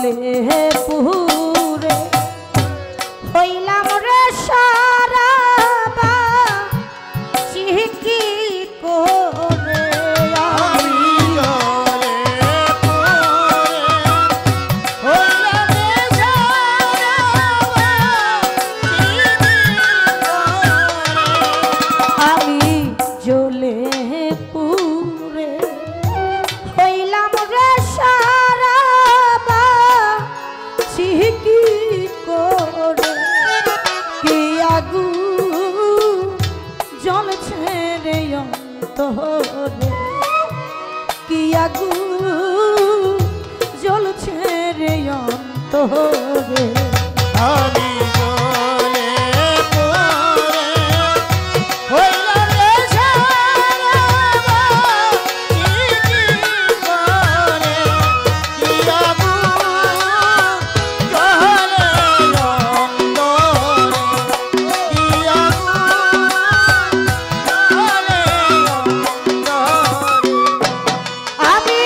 জলে পুরে হইলাম রে সারা বা চিকি করে কি আগুন জ্বলছে রে অন্তরে আমি জলে পড়ে হইলাম রে সারা চিকি করে কি আগুন জ্বলে অন্তরে কি আগুন জ্বলে অন্তরে আমি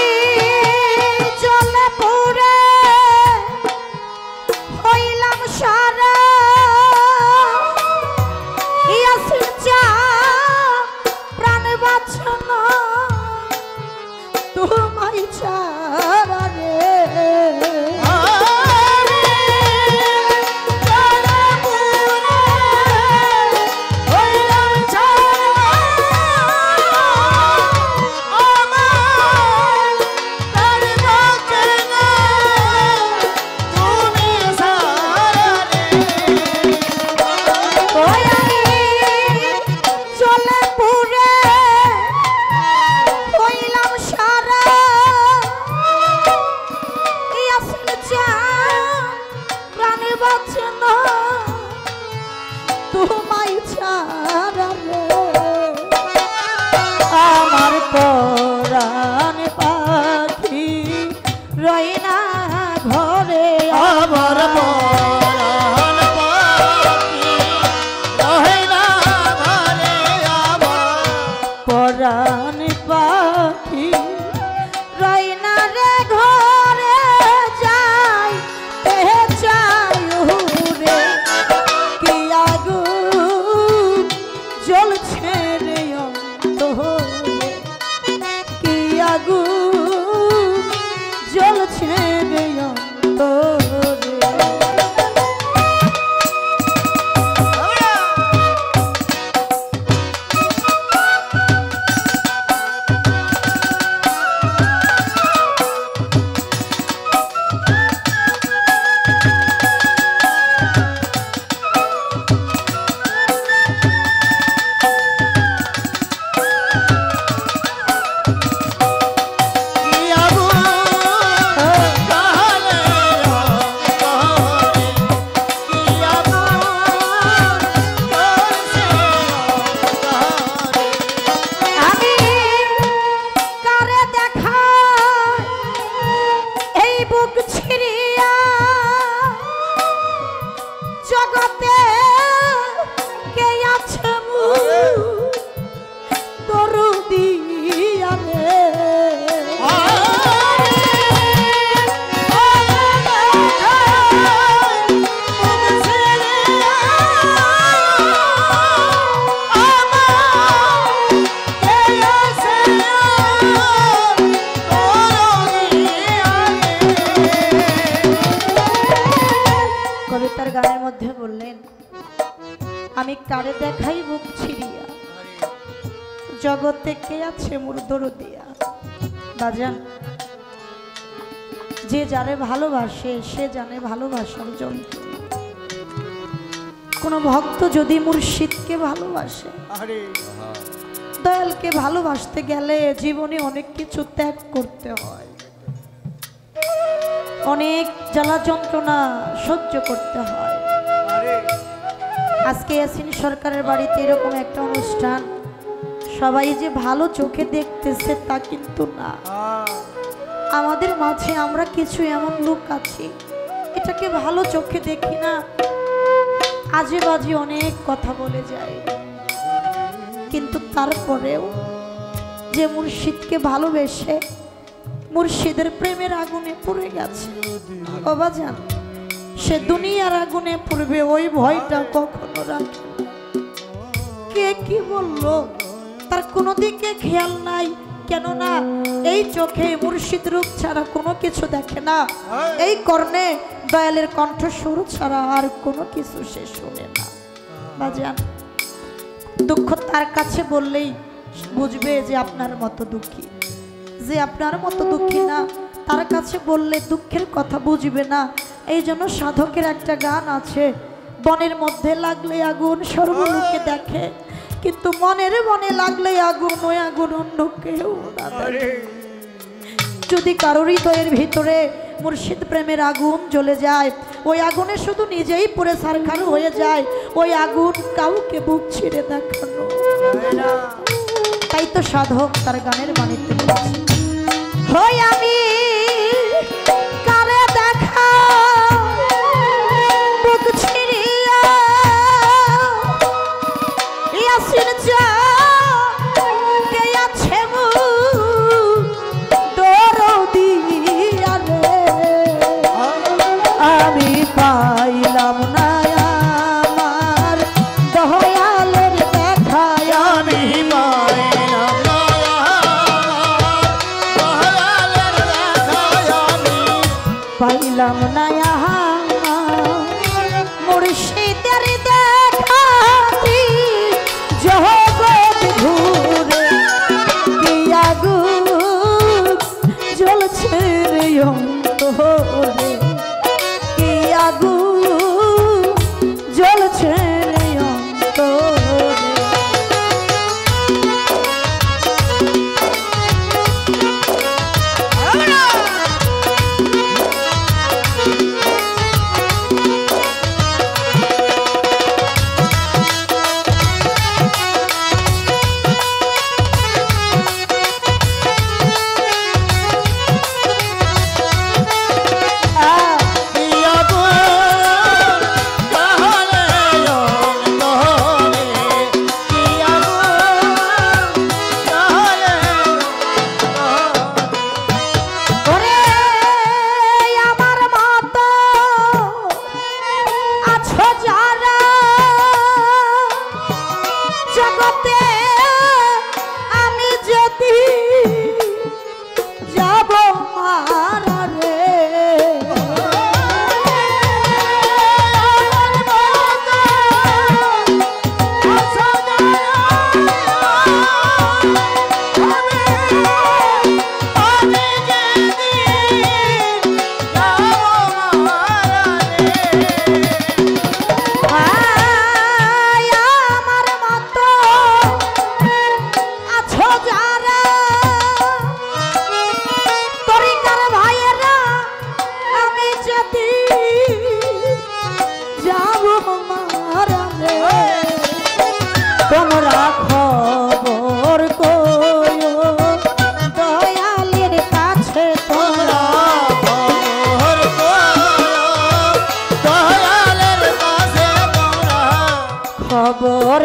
জলে পুরে হইলাম সারা ইয়াসিন চা প্রাণ বাঁচানো তোমায় ছাড়া রে আমার পরাণ পাখি রয় না ঘরে আমার পরাণ পাখি রয় না ঘরে আমার পরাণ পাখি রয় না রে ঘরে যাই চাই রে কি আগুন জ্বলছে রে অন্তরে কি আগুন জ্বলছে রে অন্তরে কবিতার গানের মধ্যে বললেন আমি কারে দেখাই বুক ছিড়িয়া জগতে কে আছে মোর দরদিয়া বাজান যে যারে ভালোবাসে সে জানে ভালোবাসার যন্ত্রণা কোন ভক্ত যদি মুর্শিদকে ভালোবাসে দয়ালকে ভালোবাসতে গেলে জীবনে অনেক কিছু ত্যাগ করতে হয় অনেক জ্বালা যন্ত্রণা সহ্য করতে হয় আজকে ইয়াসিন সরকারের বাড়িতে এরকম একটা অনুষ্ঠান সবাই যে ভালো চোখে দেখতেছে তা কিন্তু না আমাদের মাঝে আমরা কিছু এমন লোক আছি এটাকে ভালো চোখে দেখি না আজে বাজে অনেক কথা বলে যায় কিন্তু তারপরেও যে মুর্শিদকে ভালোবেসে মুর্শিদের প্রেমের আগুনে পড়ে গেছে। বাবা জান, সে দুনিয়ার আগুনে পড়বে ওই ভয়টা কখনো রাখে না। কে কি বললো তার কোনো দিকে খেয়াল নাই, কেননা এই চোখে মুর্শিদ রূপ ছাড়া কোনো কিছু দেখে না, এই কর্ণে দয়ালের কণ্ঠস্বর ছাড়া আর কোনো কিছু সে শোনে না। বাজান, দুঃখ তার কাছে বললেই বুঝবে যে আপনার মতো দুঃখী, যে আপনার মতো দুঃখী না তার কাছে বললে দুঃখের কথা বুঝবে না। এই জন্য সাধকের একটা গান আছে, বনের মধ্যে লাগলে আগুন সর্বলোকে দেখে, কিন্তু মনের মনে লাগলে আগুন, ওই আগুন অন্য কেউ না দেখে। যদি কারোর হৃদয়ের ভিতরে মুর্শিদ প্রেমের আগুন জ্বলে যায়, ওই আগুনে শুধু নিজেই পুরে ছারখার হয়ে যায়, ওই আগুন কাউকে বুক ছিঁড়ে দেখানো। তাই তো সাধক তার গানের বাণীতে বলেছে, হই আমি কারে দেখা বুক ছিঁড়িয়া ইয়াসিন চা কে আছে মু দরদি আরে আমি পাইলাম না আমার দয়ালের দেখা, আমি পাইলাম না দয়ালের দেখা, আমি পাইলাম না মুর্শিদের দেখাতি জগৎ ঘুরে কি আগুন জ্বলছে রে অন্তরে, কি আগুন জ্বলছে রে অন্তরে। খবর